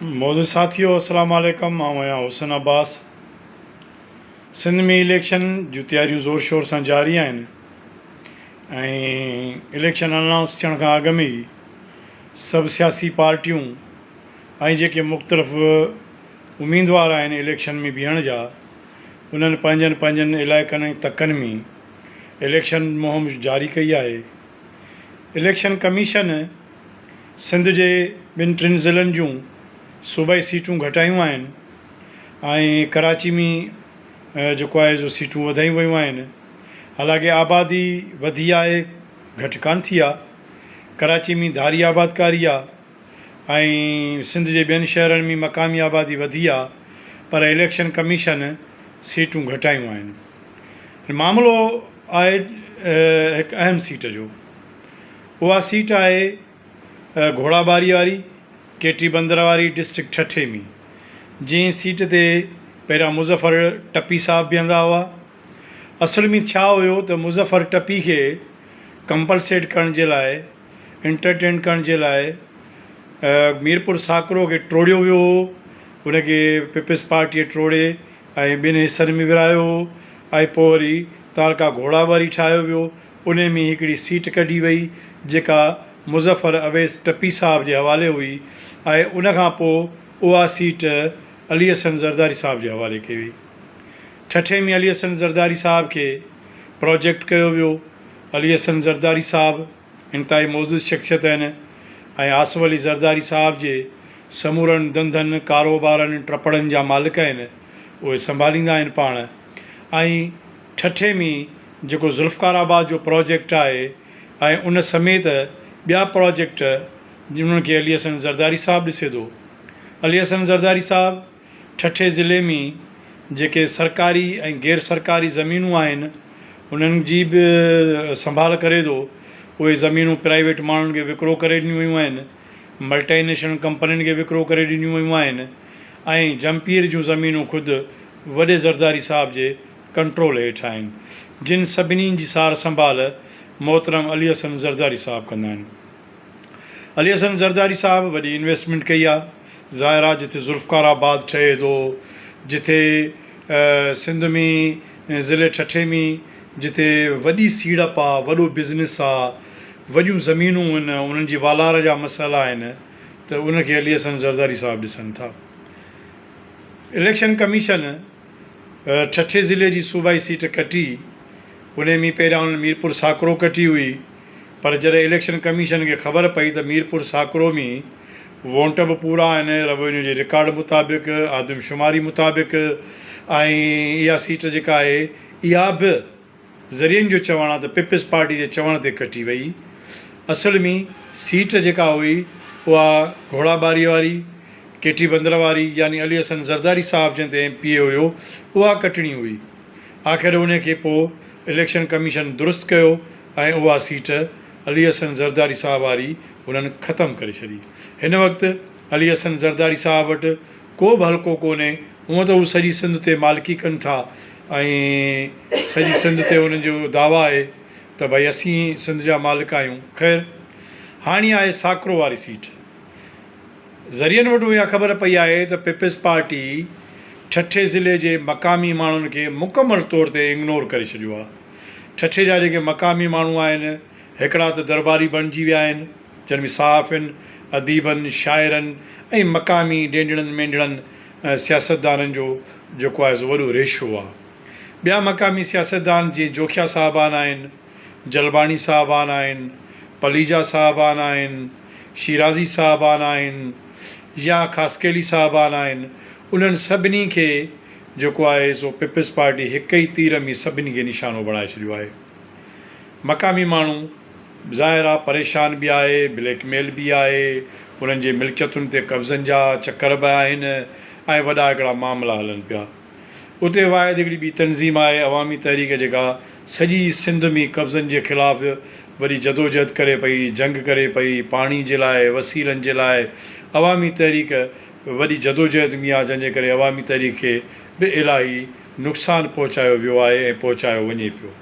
मौजूद साथियों अस्सलाम वालेकुम। आउं हुसैन अब्बास। सिंध में इलेक्शन जूं तयारियूं ज़ोर शोर सां जारी आहिनि ऐं इलेक्शन अनाउंस थियण खां अॻु में ई सभु सियासी पार्टियूं ऐं जेके मुख़्तलिफ़ उम्मीदवार आहिनि इलेक्शन में बीहण जा, उन्हनि पंहिंजनि पंहिंजनि इलाइक़नि ऐं तकनि में इलेक्शन मुहिम जारी कई आहे। इलेक्शन कमीशन सिंध जे ॿिनि टिनि ज़िलनि जूं सूबाई सीटूं घटायूं आहिनि ऐं कराची में जेको आहे जो सीटूं वधायूं वियूं आहिनि। हालांकि आबादी वधी आहे, घटि कान थी आहे। कराची में धारी आबादकारी आहे ऐं सिंध जे ॿियनि शहरनि में मक़ामी आबादी वधी आहे, पर इलेक्शन कमीशन सीटूं घटायूं आहिनि। मामिलो आहे हिकु अहम सीट जो। उहा सीट आहे घोड़ाबारी वारी केटी बंदर वारी डिस्ट्रिक्ट ठठे में, जंहिं सीट ते पहिरियां मुज़फ़र टपी साहब बीहंदा हुआ। असुल में छा हुयो त मुज़फ़र टपी खे कंपलसेट करण जे लाइ, इंटरटेन करण जे लाइ मीरपुर साकरो खे टोड़ियो वियो हो। हुनखे पीपल्स पार्टीअ टोड़े ऐं ॿिनि हिसनि में विरायो हो ऐं पोइ वरी तालका घोड़ाबारी ठाहियो वियो। उन में हिकिड़ी सीट कढी वई जेका मुज़फ़र अवैस टपी साहब जे हवाले हुई ऐं उनखां पोइ उहा सीट अली हसन ज़रदारी साहब जे हवाले कई वई। ठठे में अली हसन ज़रदारी साहब खे प्रोजेक्ट कयो वियो। अली हसन ज़रदारी साहब इंतिहाई मौजूदु शख़्सियत आहिनि ऐं आसिफ अली ज़रदारी साहब जे समूरनि धंधनि कारोबारनि ट्रपड़नि जा मालिक आहिनि, उहे संभालींदा आहिनि पाण। ऐं ठठे में जेको ज़ुल्फ़िकार जो प्रोजेक्ट आहे ऐं उन समेत ॿिया प्रोजेक्ट जिन्हनि खे अली हसन ज़रदारी साहब ॾिसे थो। अली हसन ज़रदारी साहब ठठे ज़िले में जेके सरकारी ऐं गैर सरकारी ज़मीनूं आहिनि उन्हनि जी बि संभाल करे थो। उहे ज़मीनूं प्राइवेट माण्हुनि खे विकिरो करे ॾिनियूं वियूं आहिनि, मल्टीनेशनल कंपनियुनि खे विकिरो करे ॾिनियूं वियूं आहिनि ऐं जमपीर जूं ज़मीनूं ख़ुदि वॾे ज़रदारी साहब जे कंट्रोल हेठि आहिनि, जिन सभिनी जी सार संभाल मोहतरम अली हसन ज़रदारी साहब कंदा आहिनि। अली हसन ज़रदारी साहब वॾी इन्वेस्टमेंट कई आहे। ज़ाहिर आहे जिथे ज़ुल्फ़िकार ठहे थो, जिथे सिंध में ज़िले ठठे में जिथे वॾी सीड़प आहे, वॾो बिज़नेस आहे, वॾियूं ज़मीनूं आहिनि, उन्हनि जी वालार जा मसइला आहिनि, त उनखे अली हसन ज़रदारी साहब ॾिसनि था। इलेक्शन कमीशन ठठे ज़िले जी सूबाई सीट कटी। उन में पहिरियां उन्हनि मीरपुर साकरो कटी हुई, पर जॾहिं इलेक्शन कमीशन खे ख़बर पई त मीरपुर साकरो में वोट बि पूरा आहिनि रेवेन्यू जे रिकॉर्ड मुताबिक़, आदमशुमारी मुताबिक़, ऐं इहा सीट जेका आहे इहा बि ज़रियनि जो चवणु आहे त पीपल्स पार्टी जे चवण ते कटी वई। असुल में सीट जेका हुई उहा घोड़ाबारी वारी केटी बंदर वारी यानी अली हसन ज़रदारी साहब जंहिं ते MP हुयो, उहा कटणी हुई। आख़िर उनखे पोइ इलेक्शन कमीशन दुरुस्त कयो ऐं उहा सीट अली हसन ज़रदारी साहब वारी उन्हनि ख़तमु करे छॾी। हिन वक़्तु अली हसन ज़रदारी साहब वटि को बि हल्को कोन्हे। हूअं त हू सॼी सिंध ते मालिकी कनि था ऐं सॼी सिंध ते उन्हनि जो दावा आहे त भई असीं सिंध जा मालिक आहियूं। ख़ैर, हाणे आहे साकरो वारी सीट। ज़रियनि वटि इहा ख़बर पई आहे त पीपल्स पार्टी ठठे ज़िले जे मक़ामी माण्हुनि खे मुकमल तौर ते इग्नोर करे छॾियो आहे। ठठे जा जेके मक़ामी माण्हू आहिनि, हिकिड़ा त दरबारी बणिजी विया आहिनि, जिन में सहाफ़िन, अदीबनि, शाइरनि ऐं मक़ामी डेंडड़नि मेंढड़नि सियासतदाननि जो जेको आहे सो वॾो रेशो आहे। ॿिया मक़ामी सियासतदान जीअं जोखिया साहबान आहिनि, जलबाणी साहबान आहिनि, पलीजा साहबान आहिनि, शिराज़ी साहबान आहिनि या ख़ासकेली साहबान आहिनि, उन्हनि सभिनी खे जेको आहे सो पीपल्स पार्टी हिक ई तीर में सभिनी खे निशानो बणाए छॾियो आहे। मक़ामी माण्हू ज़ाहिर आहे परेशान बि आहे, ब्लैकमेल बि आहे, उन्हनि जे मिल्कियतुनि ते कब्ज़नि जा चकर बि आहिनि ऐं वॾा हिकिड़ा मामला हलनि पिया। उते वाहिद हिकिड़ी ॿी तनज़ीम आहे अवामी तहरीक, जेका सॼी सिंध में कब्ज़नि जे ख़िलाफ़ वरी जदोजहद करे पई, जंग करे पई, पाणी जे लाइ, वसीलनि जे लाइ। अवामी तहरीक वॾी जदोजहद में आहे, जंहिंजे करे अवामी तहरीक खे बि इलाही नुक़सानु पहुचायो वियो आहे ऐं पहुचायो वञे पियो।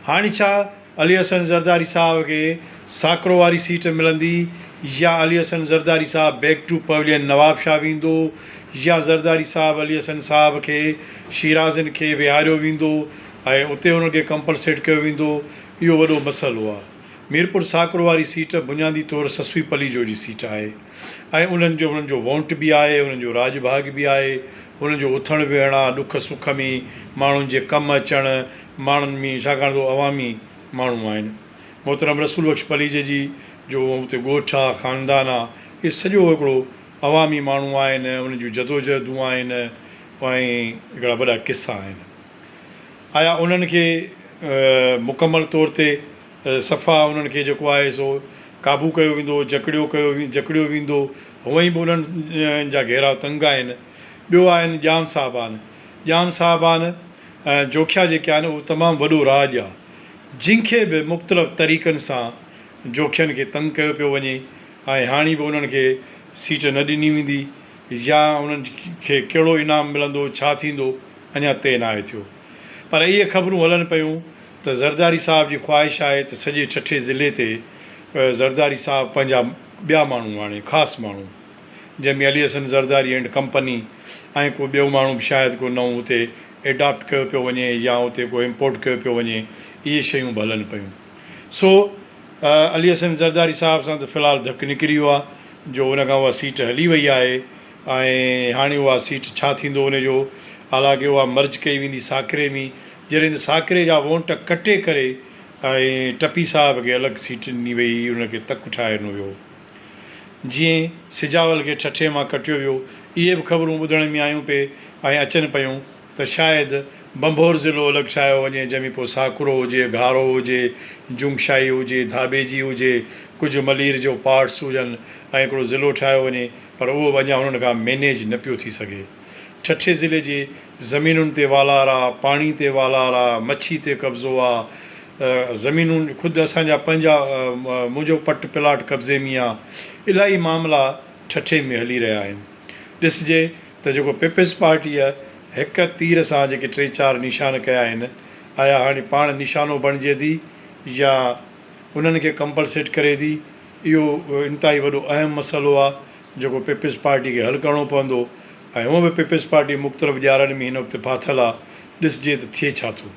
हाणे छा अली हसन ज़रदारी साहब खे साकरो वारी सीट मिलंदी या अली हसन ज़रदारी साहब back two pavilion Nawab Shah वेंदो, या ज़रदारी साहब अली हसन साहब खे शिराज़नि खे विहारियो वेंदो ऐं उते उन्हनि खे कंपलसेट कयो वेंदो। इहो वॾो मसइलो आहे। मीरपुर साकरो वारी सीट बुनियादी तौरु ससुई पली जो जी सीट आहे ऐं उन्हनि जो वोंट बि आहे, उन्हनि जो राजभाग बि आहे, उन्हनि जो उथणु वेहणु आहे, ॾुख सुख में माण्हुनि जे कमु अचणु माण्हुनि में, छाकाणि त अवामी माण्हू आहिनि। मोहतरम रसूल बख़्श पलीजे जी जो हुते ॻोठु आहे, ख़ानदान आहे, इहो सॼो हिकिड़ो अवामी माण्हू आहिनि, उन्हनि जूं जदोजहदूं आहिनि ऐं हिकिड़ा वॾा किसा आहिनि। आया उन्हनि खे मुकमल तौर ते सफ़ा उन्हनि खे जेको आहे सो क़ाबू कयो वेंदो, जकड़ियो वेंदो, हूअं ई बि उन्हनि जा घेरा तंग आहिनि। ॿियो आहिनि जाम साहिबान। जाम साहिबान जोखिया जेके आहिनि उहो तमामु वॾो राॼु आहे, जंहिंखे बि मुख़्तलिफ़ तरीक़नि सां जोखियनि खे तंग कयो पियो वञे ऐं हाणे बि उन्हनि खे सीट न ॾिनी वेंदी या उन्हनि खे कहिड़ो इनाम मिलंदो, छा थींदो, अञा तइ न आहे थियो। पर इहे ख़बरूं हलनि पियूं त ज़रदारी साहिब जी ख़्वाहिश आहे त सॼे ठठे ज़िले ते ज़रदारी साहिब पंहिंजा ॿिया माण्हू आणे, ख़ासि माण्हू, जंहिंमें अली हसन ज़रदारी एंड कंपनी ऐं को ॿियो माण्हू बि शायदि को नओं हुते एडॉप्ट कयो पियो वञे या हुते को इम्पोर्ट कयो पियो वञे, इहे शयूं बि हलनि पियूं। सो अली हसन ज़रदारी साहिब सां त फ़िलहालु धकु निकिरी वियो आहे जो हुन खां उहा सीट हली वई आहे ऐं हाणे उहा सीट छा थींदो हुनजो, हालांकि उहा मर्ज कई वेंदी साकरे में, जॾहिं त साकरे जा वोट कटे करे ऐं टपी साहिब खे अलॻि सीट ॾिनी वई, हुनखे तकु ठाहे ॾिनो वियो। जीअं सिजावल खे ठठे मां कटियो वियो, इहे बि ख़बरूं ॿुधण में आयूं पिए ऐं अचनि पियूं त शायदि बंभोर ज़िलो अलॻि ठाहियो वञे, जंहिंमें पोइ साकरो हुजे, घारो हुजे, जुंगशाई हुजे, धाबेजी हुजे, कुझु मलीर जो पार्ट्स हुजनि ऐं हिकिड़ो ज़िलो ठाहियो वञे, पर उहो बि अञा हुननि खां मैनेज न पियो थी सघे। ठठे ज़िले जे ज़मीनुनि ते वालार आहे, पाणी ते वालार आहे, मच्छी ते कब्ज़ो आहे, ज़मीनूं ख़ुदि असांजा पंहिंजा मुंहिंजो पट प्लाट कब्ज़े में आहे, इलाही मामला ठठे में हली रहिया आहिनि। ॾिसिजे त जेको पीपल्स पार्टी आहे हिकु तीर सां जेके 3-4 निशान कया आहिनि, आया हाणे पाण निशानो बणिजे थी या उन्हनि खे कंपलसेट करे थी, इहो इंतिहाई वॾो अहम मसइलो आहे जेको पीपल्स पार्टी खे हल करिणो पवंदो ऐं हूअं बि पीपल्स पार्टी मुख़्तलिफ़ ॼारनि में हिन वक़्तु फाथल आहे। ॾिसिजे त थिए छा थो।